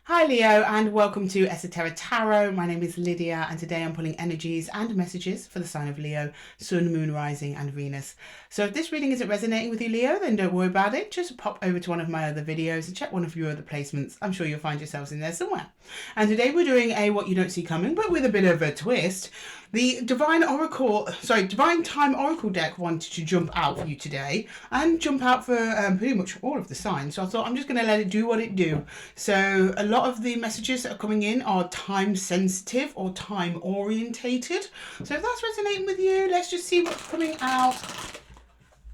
Hi Leo, and welcome to Esotera Tarot. My name is Lydia, and today I'm pulling energies and messages for the sign of Leo, Sun, Moon, Rising and Venus. So if this reading isn't resonating with you, Leo, then don't worry about it. Just pop over to one of my other videos and check one of your other placements. I'm sure you'll find yourselves in there somewhere. And today we're doing a what you don't see coming, but with a bit of a twist. The Divine Time Oracle deck wanted to jump out for you today and jump out for pretty much all of the signs. So I thought I'm just going to let it do what it do. So a lot of the messages that are coming in are time sensitive or time orientated. So if that's resonating with you, let's just see what's coming out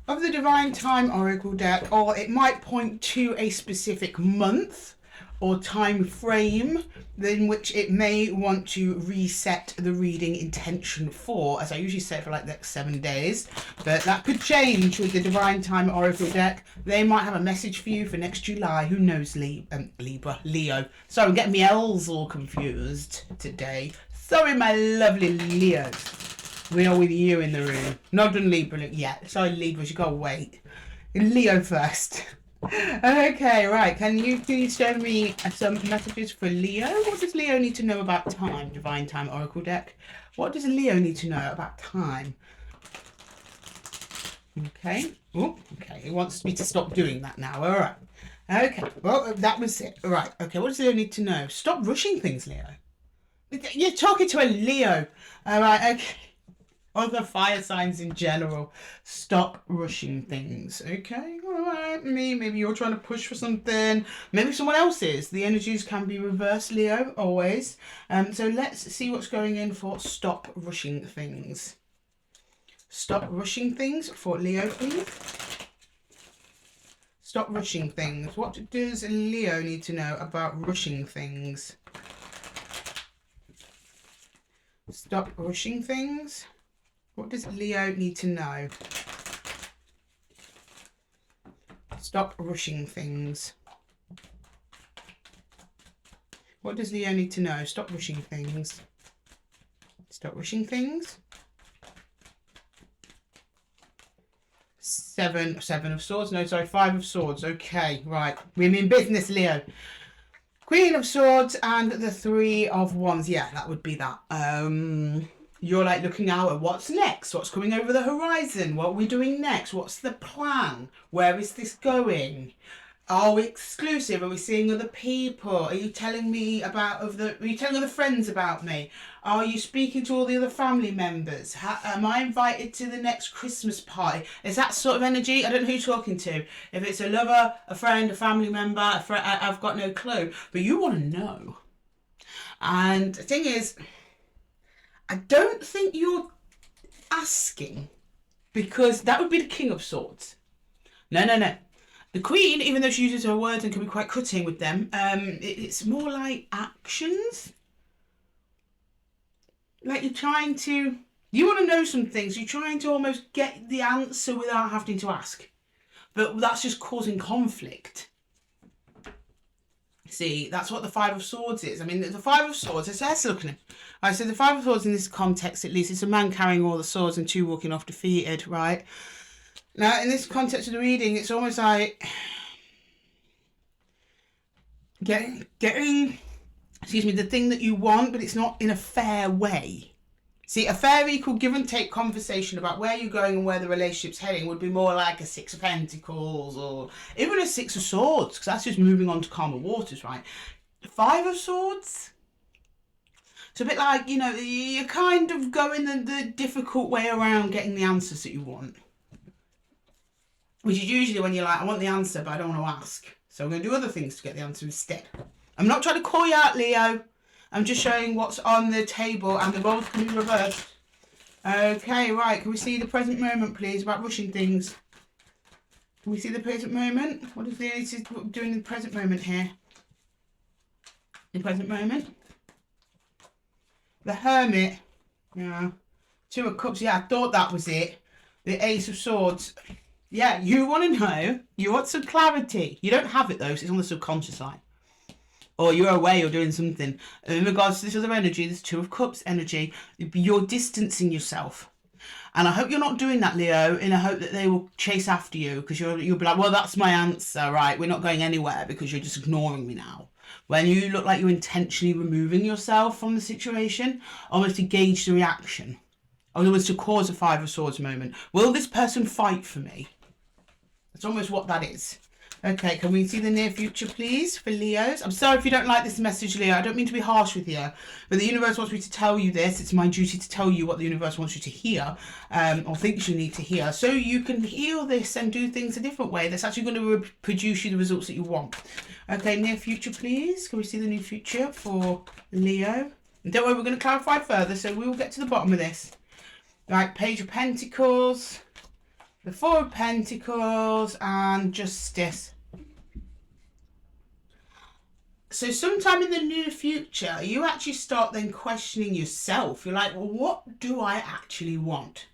of the Divine Time Oracle deck, or it might point to a specific month or time frame in which it may want to reset the reading intention for, as I usually say, for like the next 7 days, but that could change with the Divine Time Oracle deck. They might have a message for you for next July. Who knows? Leo. Sorry, I'm getting my L's all confused today. Sorry, my lovely Leos. We are with you in the room. Not done Libra yet. Sorry, Libras, you gotta wait. Leo first. Okay, right. Can you please show me some messages for Leo? What does Leo need to know about time? Divine Time Oracle deck. What does Leo need to know about time? Okay. Oh, okay. He wants me to stop doing that now. All right. Okay. Well, that was it. All right. Okay. What does Leo need to know? Stop rushing things, Leo. You're talking to a Leo. All right. Okay. Other fire signs in general, stop rushing things. Okay, all right. Maybe you're trying to push for something. Maybe someone else is. The energies can be reversed, Leo, always. So let's see what's going in for stop rushing things. Stop rushing things for Leo, please. Stop rushing things. What does Leo need to know about rushing things? Stop rushing things. What does Leo need to know? Stop rushing things. What does Leo need to know? Stop rushing things. Stop rushing things. Seven of Swords. No, sorry, Five of Swords. Okay, right. We mean business, Leo. Queen of Swords and the Three of Wands. Yeah, that would be that. You're like looking out at what's next, what's coming over the horizon, what are we doing next, what's the plan, where is this going, are we exclusive, are we seeing other people, are you telling me about are you telling other friends about me, are you speaking to all the other family members, am I invited to the next Christmas party? Is that sort of energy? I don't know who you're talking to. If it's a lover, a friend, a family member, I've got no clue, but you want to know. And the thing is, I don't think you're asking, because that would be the King of Swords. No. The Queen, even though she uses her words and can be quite cutting with them, it's more like actions. Like you want to know some things, you're trying to almost get the answer without having to ask. But that's just causing conflict. See, that's what the Five of Swords is. I mean, the Five of Swords, let's look at it. Right, so the Five of Swords in this context, at least, it's a man carrying all the swords and two walking off defeated, right? Now, in this context of the reading, it's almost like getting the thing that you want, but it's not in a fair way. See, a fair equal give and take conversation about where you're going and where the relationship's heading would be more like a Six of Pentacles or even a Six of Swords, because that's just moving on to calmer waters, right? The Five of Swords, it's a bit like, you're kind of going the difficult way around getting the answers that you want. Which is usually when you're like, I want the answer, but I don't want to ask. So I'm going to do other things to get the answer instead. I'm not trying to call you out, Leo. I'm just showing what's on the table, and the roles can be reversed. Okay, right. Can we see the present moment, please, about rushing things? Can we see the present moment? What does Leo need to do in the present moment here? The present moment. The Hermit. Yeah. Two of Cups. Yeah, I thought that was it. The Ace of Swords. Yeah, you want to know. You want some clarity. You don't have it, though, so it's on the subconscious side. Or you're away, you're doing something. In regards to this other energy, this Two of Cups energy, you're distancing yourself. And I hope you're not doing that, Leo, in a hope that they will chase after you, because you'll be like, well, that's my answer, right? We're not going anywhere because you're just ignoring me now. When you look like you're intentionally removing yourself from the situation, almost to gauge the reaction. Almost to cause a Five of Swords moment. Will this person fight for me? That's almost what that is. Okay, can we see the near future, please, for Leos? I'm sorry if you don't like this message, Leo. I don't mean to be harsh with you, but the universe wants me to tell you this. It's my duty to tell you what the universe wants you to hear, or thinks you need to hear, so you can heal this and do things a different way that's actually going to produce you the results that you want. Okay, near future, please. Can we see the near future for Leo? And don't worry, we're going to clarify further, so we will get to the bottom of this. Right, Page of Pentacles, the Four of Pentacles, and Justice. So sometime in the near future, you actually start then questioning yourself. You're like, well, what do I actually want?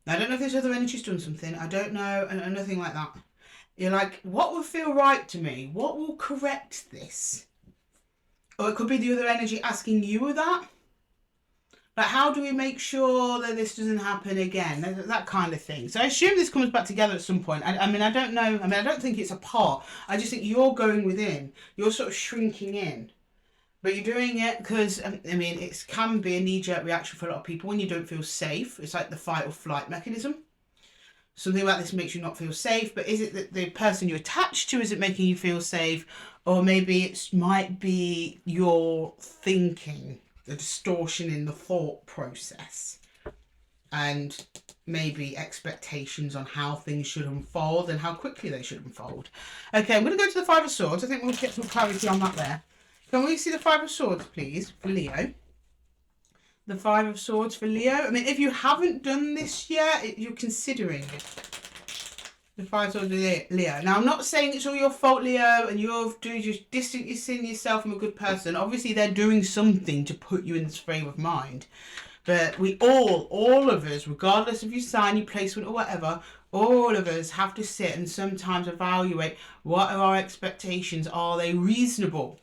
Now, I don't know if this other energy's done something. I don't know, and nothing like that. You're like, what will feel right to me? What will correct this? Or it could be the other energy asking you that. Like, how do we make sure that this doesn't happen again? That kind of thing. So I assume this comes back together at some point. I mean, I don't know. I mean, I don't think it's apart. I just think you're going within. You're sort of shrinking in. But you're doing it because, I mean, it can be a knee-jerk reaction for a lot of people when you don't feel safe. It's like the fight or flight mechanism. Something about this makes you not feel safe. But is it that the person you're attached to, is it making you feel safe? Or maybe it might be your thinking. The distortion in the thought process, and maybe expectations on how things should unfold and how quickly they should unfold. Okay, I'm going to go to the Five of Swords. I think we'll get some clarity on that there. Can we see the Five of Swords, please, for Leo? The Five of Swords for Leo. I mean, if you haven't done this yet, you're considering it. The Five of Swords for Leo. Now, I'm not saying it's all your fault, Leo, and you're just distancing yourself from a good person. Obviously, they're doing something to put you in this frame of mind. But we all of us, regardless of your sign, your placement, or whatever, all of us have to sit and sometimes evaluate what are our expectations. Are they reasonable?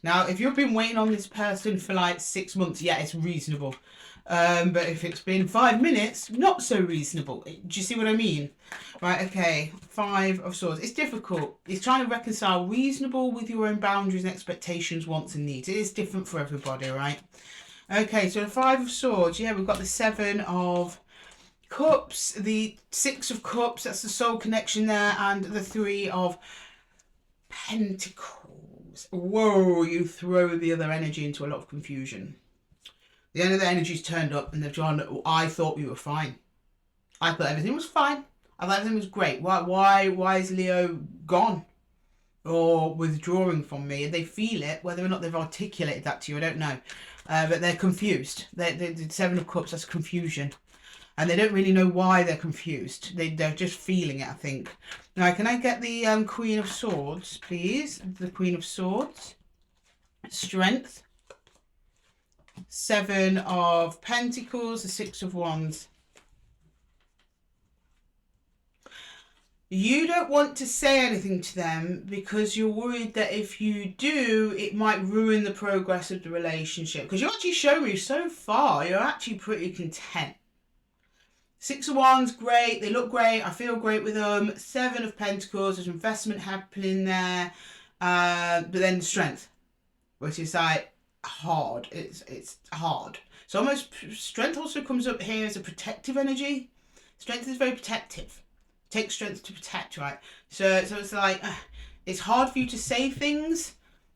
Now, if you've been waiting on this person for like 6 months, yeah, it's reasonable. But if it's been 5 minutes, not so reasonable. Do you see what I mean? Right, okay. Five of Swords. It's difficult. It's trying to reconcile reasonable with your own boundaries and expectations, wants and needs. It is different for everybody, right? Okay, so the Five of Swords. Yeah, we've got the Seven of Cups, the Six of Cups. That's the soul connection there. And the Three of Pentacles. Whoa, you throw the other energy into a lot of confusion. The other energy's turned up and they've gone, I thought we were fine. I thought everything was fine. I thought everything was great. Why is Leo gone? Or withdrawing from me? And they feel it. Whether or not they've articulated that to you, I don't know. But they're confused. The Seven of Cups, that's confusion. And they don't really know why they're confused. They're just feeling it, I think. Now, can I get the Queen of Swords, please? The Queen of Swords. Strength. Seven of Pentacles, the Six of Wands. You don't want to say anything to them because you're worried that if you do, it might ruin the progress of the relationship. Because you actually show me so far, you're actually pretty content. Six of Wands, great. They look great. I feel great with them. Seven of Pentacles, there's investment happening there. But then the Strength, which is like, hard. It's hard. So almost Strength also comes up here as a protective energy. Strength is very protective. It takes strength to protect, right? So it's like it's hard for you to say things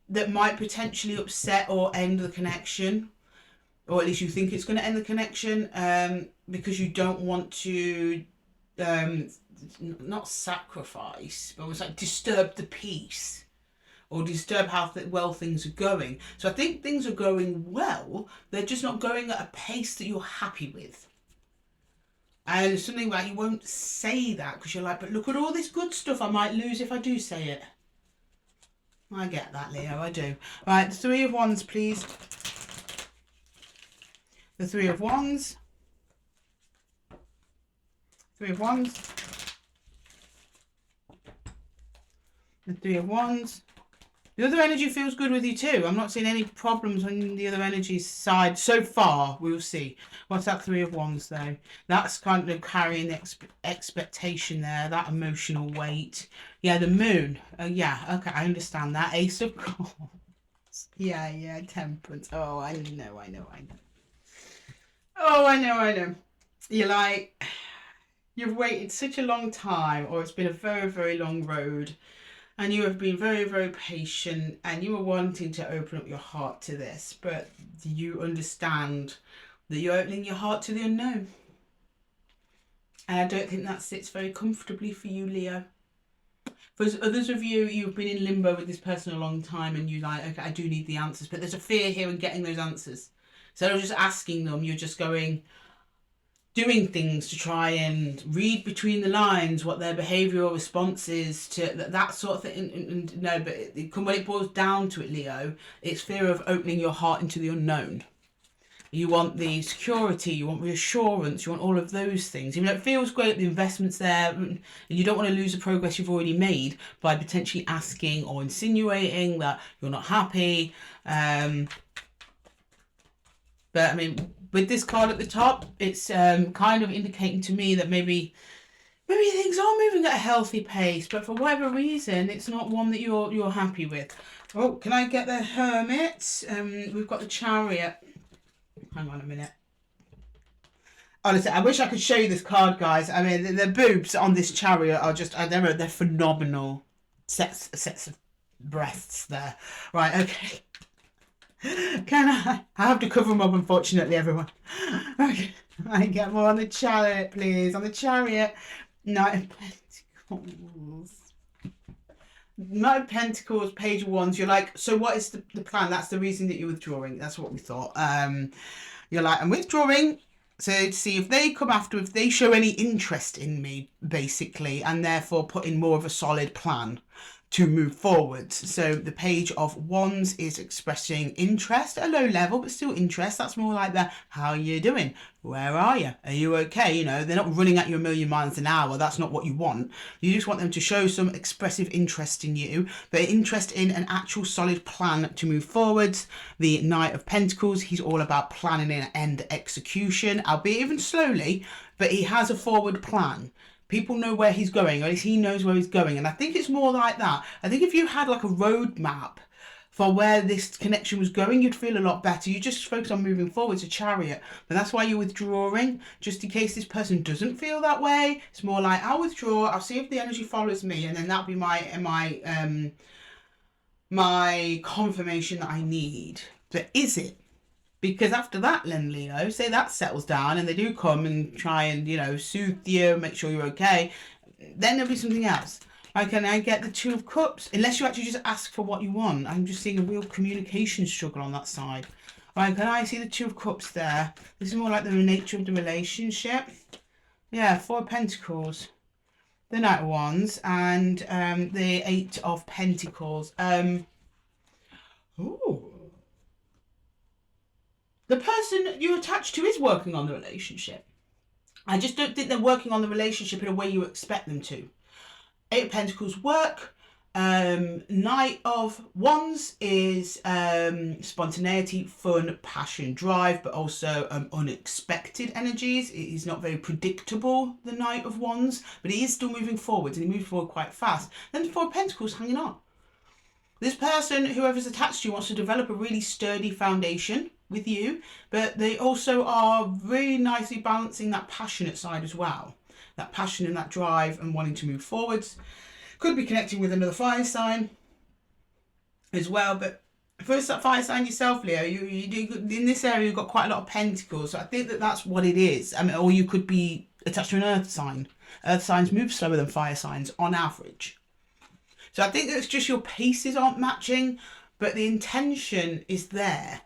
that might potentially upset or end the connection, or at least you think it's going to end the connection, because you don't want to not sacrifice, but it's like disturb the peace. Or disturb how well things are going. So I think things are going well. They're just not going at a pace that you're happy with. And there's something about you won't say that because you're like, but look at all this good stuff I might lose if I do say it. I get that, Leo. I do. Right, the Three of Wands, please. The Three of Wands. Three of Wands. The Three of Wands. The other energy feels good with you too. I'm not seeing any problems on the other energy side so far. We'll see. What's that Three of Wands though? That's kind of carrying the expectation there, that emotional weight. Yeah, the Moon. Yeah, okay, I understand that. Ace of Cups. Yeah, Temperance. Oh, I know. Oh, I know. You're like, you've waited such a long time, or it's been a very, very long road. And you have been very, very patient, and you were wanting to open up your heart to this, but you understand that you're opening your heart to the unknown. And I don't think that sits very comfortably for you, Leo. For others of you, you've been in limbo with this person a long time, and you're like, okay, I do need the answers, but there's a fear here in getting those answers. So instead of just asking them, you're just doing things to try and read between the lines what their behavioural response is to that sort of thing. And no, but when it boils down to it, Leo, it's fear of opening your heart into the unknown. You want the security, you want reassurance, you want all of those things. Even though it feels great, the investment's there, and you don't want to lose the progress you've already made by potentially asking or insinuating that you're not happy. But I mean, with this card at the top, it's kind of indicating to me that maybe things are moving at a healthy pace, but for whatever reason, it's not one that you're happy with. Oh, can I get the Hermit? We've got the Chariot. Hang on a minute. Honestly, I wish I could show you this card, guys. I mean, the boobs on this Chariot are just, they're phenomenal. Sets of breasts there. Right, okay. Can I have to cover them up, unfortunately, everyone. Okay, I get more on the Chariot, please. On the Chariot, Knight of Pentacles. Knight of Pentacles, Page of Wands. You're like, so what is the plan? That's the reason that you're withdrawing. That's what we thought. You're like, I'm withdrawing. So to see if they come after, if they show any interest in me, basically, and therefore put in more of a solid plan to move forward. So the Page of Wands is expressing interest at a low level, but still interest. That's more like the, how are you doing? Where are you? Are you okay? You know, they're not running at you a million miles an hour. That's not what you want. You just want them to show some expressive interest in you, but interest in an actual solid plan to move forwards. The Knight of Pentacles, he's all about planning and execution, albeit even slowly, but he has a forward plan. People know where he's going, or at least he knows where he's going. And I think it's more like that. I think if you had like a roadmap for where this connection was going, you'd feel a lot better. You just focus on moving forward to Chariot. But that's why you're withdrawing, just in case this person doesn't feel that way. It's more like, I'll withdraw, I'll see if the energy follows me, and then that'll be my confirmation that I need. But is it? Because after that, then, Leo, say that settles down and they do come and try and, you know, soothe you, make sure you're okay, then there'll be something else. Like, can I get the Two of Cups? Unless you actually just ask for what you want. I'm just seeing a real communication struggle on that side. Right, can I see the Two of Cups there? This is more like the nature of the relationship. Yeah, Four of Pentacles. The Knight of Wands and the Eight of Pentacles. Ooh. The person you're attached to is working on the relationship. I just don't think they're working on the relationship in a way you expect them to. Eight of Pentacles work. Knight of Wands is spontaneity, fun, passion, drive, but also unexpected energies. He's not very predictable, the Knight of Wands, but he is still moving forward, and he moves forward quite fast. Then the Four of Pentacles hanging on. This person, whoever's attached to you, wants to develop a really sturdy foundation with you, but they also are really nicely balancing that passionate side as well. That passion and that drive and wanting to move forwards. Could be connecting with another fire sign as well, but first that fire sign yourself, Leo, you do in this area, you've got quite a lot of pentacles, so I think that that's what it is. I mean, or you could be attached to an earth sign. Earth signs move slower than fire signs on average. So I think it's just your paces aren't matching, but the intention is there.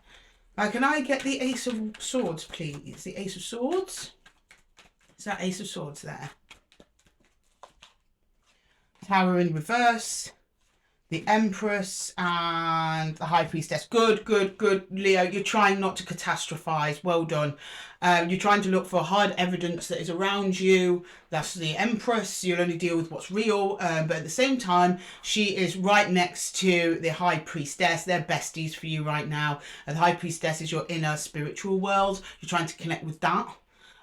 Can I get the Ace of Swords, please? The Ace of Swords? Is that Ace of Swords there? Tower in reverse. the Empress and the High Priestess. Good, good, good, Leo. You're trying not to catastrophize. Well done. You're trying to look for hard evidence that is around you. That's the Empress. You'll only deal with what's real. But at the same time, she is right next to the High Priestess. They're besties for you right now. And the High Priestess is your inner spiritual world. You're trying to connect with that.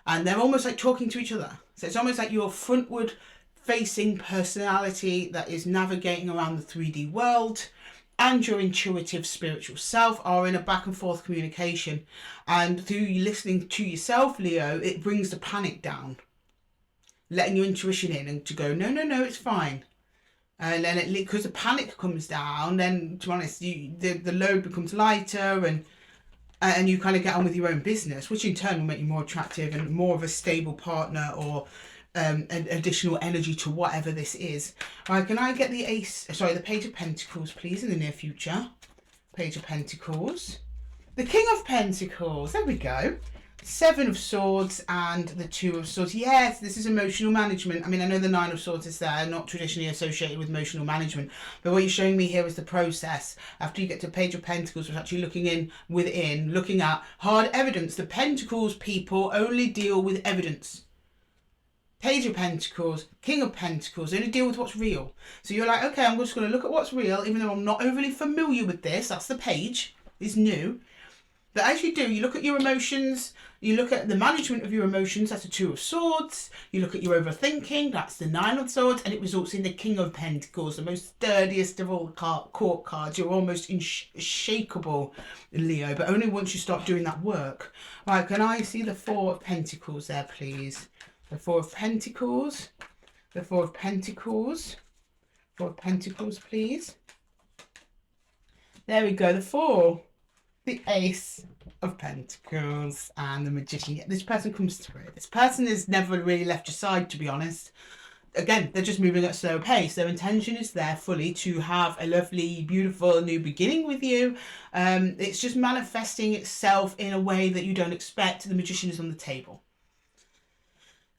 And they're almost like talking to each other. So it's almost like your frontward facing personality that is navigating around the 3D world and your intuitive spiritual self are in a back and forth communication. And through you listening to yourself, Leo, it brings the panic down, letting your intuition in and to go, no, no, no, it's fine. And then because the panic comes down, then to be honest, the load becomes lighter and you kind of get on with your own business, which in turn will make you more attractive and more of a stable partner or an additional energy to whatever this is. All right, can I get the Page of Pentacles, please, in the near future? Page of Pentacles. The King of Pentacles. There we go. Seven of Swords and the Two of Swords. Yes, this is emotional management. I mean, I know the Nine of Swords is there, not traditionally associated with emotional management. But what you're showing me here is the process. After you get to Page of Pentacles, which actually looking looking at hard evidence. The Pentacles people only deal with evidence. Page of Pentacles, King of Pentacles, they only deal with what's real. So you're like, okay, I'm just going to look at what's real, even though I'm not overly familiar with this. That's the page. It's new. But as you do, you look at your emotions, you look at the management of your emotions, that's the Two of Swords. You look at your overthinking, that's the Nine of Swords, and it results in the King of Pentacles, the most sturdiest of all the court cards. You're almost unshakable, Leo, but only once you start doing that work. Right, can I see the Four of Pentacles there, please? The Four of Pentacles, the Four of Pentacles, Four of Pentacles, please. There we go, the Four, the Ace of Pentacles, and the Magician. Yeah, this person comes through. This person has never really left your side, to be honest. Again, they're just moving at a slow pace. Their intention is there fully to have a lovely, beautiful new beginning with you. It's just manifesting itself in a way that you don't expect. The Magician is on the table.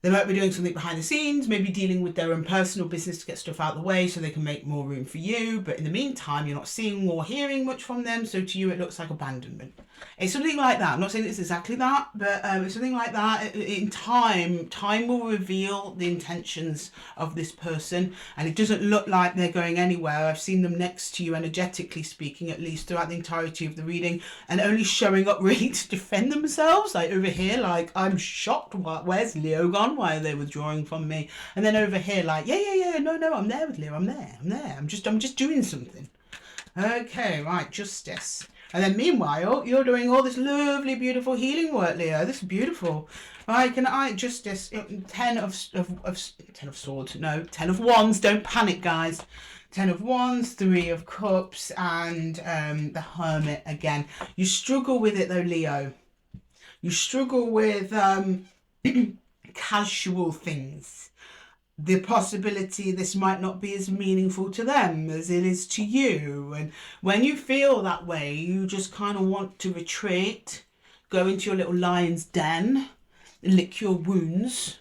They might be doing something behind the scenes, maybe dealing with their own personal business to get stuff out of the way so they can make more room for you. But in the meantime, you're not seeing or hearing much from them. So to you, it looks like abandonment. It's something like that. I'm not saying it's exactly that, but it's something like that. In time will reveal the intentions of this person. And it doesn't look like they're going anywhere. I've seen them next to you, energetically speaking, at least throughout the entirety of the reading, and only showing up really to defend themselves. Like over here, like, I'm shocked. Where's Leo gone? Why are they withdrawing from me? And then over here, like, yeah, no, I'm there with Leo. I'm there. I'm just doing something. Okay, right, Justice. And then meanwhile, you're doing all this lovely, beautiful healing work, Leo. This is beautiful. Right, can I, Justice, 10 of Swords, no, 10 of Wands. Don't panic, guys. 10 of Wands, 3 of Cups, and the Hermit again. You struggle with it though, Leo. You struggle with casual things. The possibility this might not be as meaningful to them as it is to you. And when you feel that way, you just kind of want to retreat, go into your little lion's den, lick your wounds,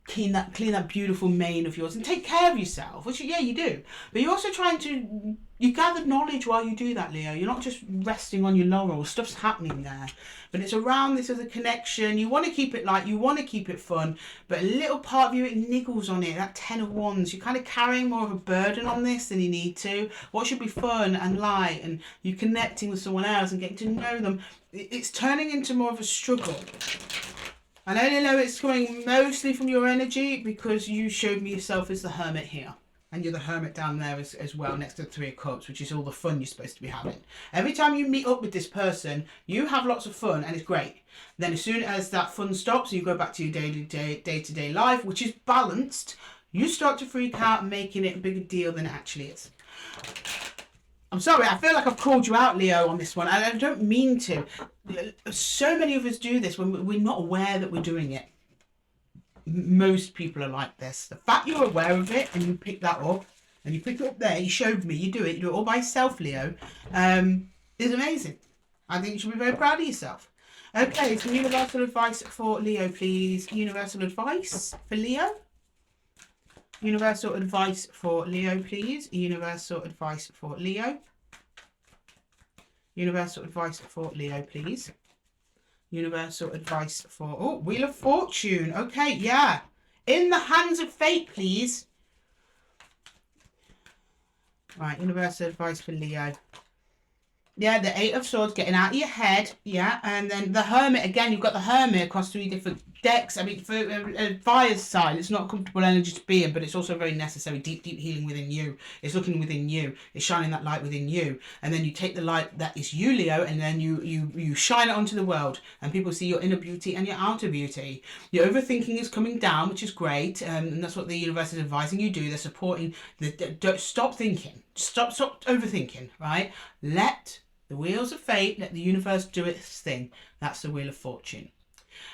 clean that beautiful mane of yours and take care of yourself, which, yeah, you do. But you're also trying to, you gather knowledge while you do that, Leo. You're not just resting on your laurels. Stuff's happening there. But it's around this other connection. You want to keep it light. You want to keep it fun. But a little part of you, it niggles on it. That 10 of Wands. You're kind of carrying more of a burden on this than you need to. What should be fun and light and you connecting with someone else and getting to know them, it's turning into more of a struggle. And I know it's coming mostly from your energy because you showed me yourself as the Hermit here. And you're the Hermit down there as well, next to the 3 of Cups, which is all the fun you're supposed to be having. Every time you meet up with this person, you have lots of fun and it's great. Then as soon as that fun stops, you go back to your day-to-day life, which is balanced, you start to freak out and making it a bigger deal than it actually is. I'm sorry, I feel like I've called you out, Leo, on this one, and I don't mean to. So many of us do this when we're not aware that we're doing it. Most people are like this. The fact you're aware of it and you pick that up, and you pick it up there, you showed me, you do it all by yourself, Leo, is amazing. I think you should be very proud of yourself. Okay, some universal advice for Leo, please. Universal advice for Leo. Universal advice for Leo, please. Universal advice for Leo. Universal advice for Leo, please. Universal advice for... Oh, Wheel of Fortune. Okay, yeah. In the hands of fate, please. Right, universal advice for Leo. Yeah, the Eight of Swords, getting out of your head. Yeah, and then the Hermit. Again, you've got the Hermit across 3 different decks. I mean, for fire's sign, it's not a comfortable energy to be in, but it's also very necessary. Deep, deep healing within you. It's looking within you. It's shining that light within you. And then you take the light that is you, Leo, and then you shine it onto the world. And people see your inner beauty and your outer beauty. Your overthinking is coming down, which is great. And that's what the universe is advising you do. They're supporting. Don't stop thinking. Stop overthinking, right? Let the wheels of fate, let the universe do its thing. That's the Wheel of Fortune.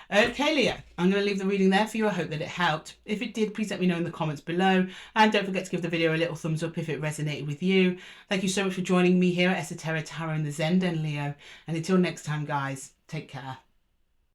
Okay, Leo, I'm going to leave the reading there for you. I hope that it helped. If it did, please let me know in the comments below. And don't forget to give the video a little thumbs up if it resonated with you. Thank you so much for joining me here at Esotera Tarot in the Zen Den, Leo. And until next time, guys, take care.